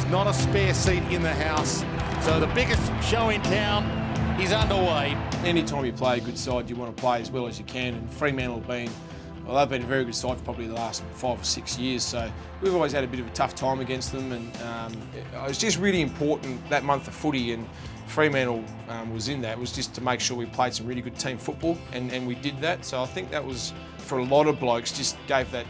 There's not a spare seat in the house. So the biggest show in town is underway. Anytime you play a good side, you want to play as well as you can, and Fremantle they've been a very good side for probably the last 5 or 6 years, so we've always had a bit of a tough time against them, and it was just really important that month of footy, and Fremantle was in that. It was just to make sure we played some really good team football, and we did that. So I think that was, for a lot of blokes, just gave that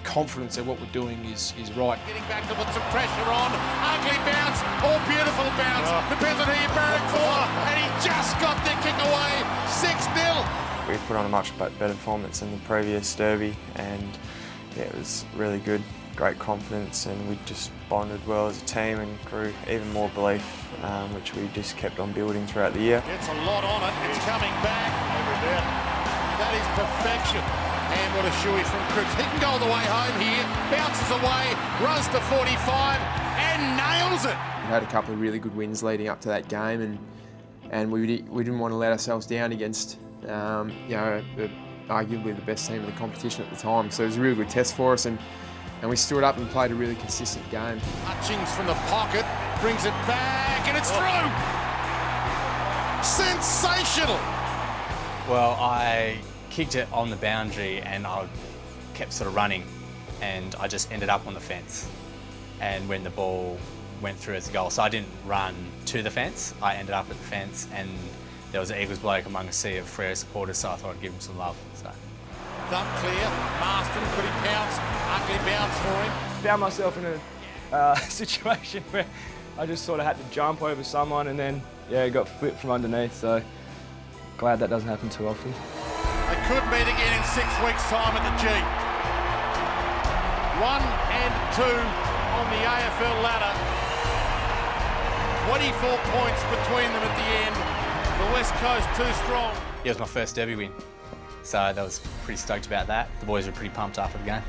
confidence that what we're doing is right. Getting back to put some pressure on. Ugly bounce or beautiful bounce. Depends on who you're barrack for. And he just got the kick away. 6-0. We put on a much better performance than the previous derby, and yeah, it was really good. Great confidence, and we just bonded well as a team and grew even more belief, which we just kept on building throughout the year. Gets a lot on it. It's coming back. That is perfection. And what a shoey from Cripps. He can go all the way home here. Bounces away, runs to 45 and nails it. We had a couple of really good wins leading up to that game, and we didn't want to let ourselves down against arguably the best team in the competition at the time. So it was a really good test for us, and we stood up and played a really consistent game. Hutchings from the pocket, brings it back, and it's through! Sensational! Well, I kicked it on the boundary and I kept sort of running, and I just ended up on the fence. And when the ball went through as a goal, so I didn't run to the fence, I ended up at the fence, and there was an Eagles bloke among a sea of Freo supporters, so I thought I'd give him some love. So. Thumb clear, Marston, could he pounce? Ugly bounce for him. Found myself in a situation where I just sort of had to jump over someone, and then got flipped from underneath, so glad that doesn't happen too often. They could meet again in 6 weeks' time at the G. 1 and 2 on the AFL ladder. 24 points between them at the end. The West Coast too strong. Yeah, it was my first derby win, so that was pretty stoked about that. The boys were pretty pumped after the game.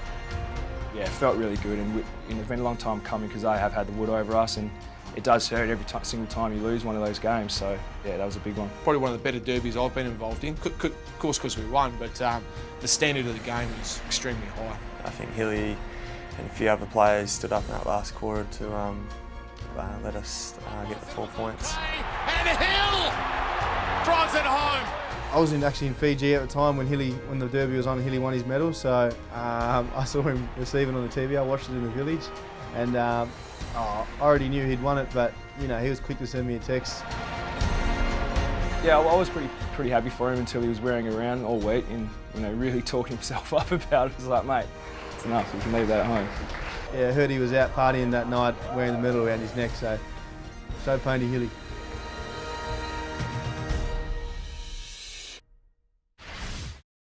Yeah, it felt really good, and it's been a long time coming because they have had the wood over us, and it does hurt every single time you lose one of those games, so yeah, that was a big one. Probably one of the better derbies I've been involved in, of course because we won, but the standard of the game was extremely high. I think Hilly and a few other players stood up in that last quarter to let us get the 4 points. And Hill drives it home. I was actually in Fiji at the time when the derby was on. Hilly won his medal, so I saw him receive it on the TV. I watched it in the village, and I already knew he'd won it, but he was quick to send me a text. Yeah, well, I was pretty happy for him until he was wearing around all week and really talking himself up about it. I was like, mate, it's enough. You can leave that at home. Yeah, I heard he was out partying that night wearing the medal around his neck, so pain to Hilly.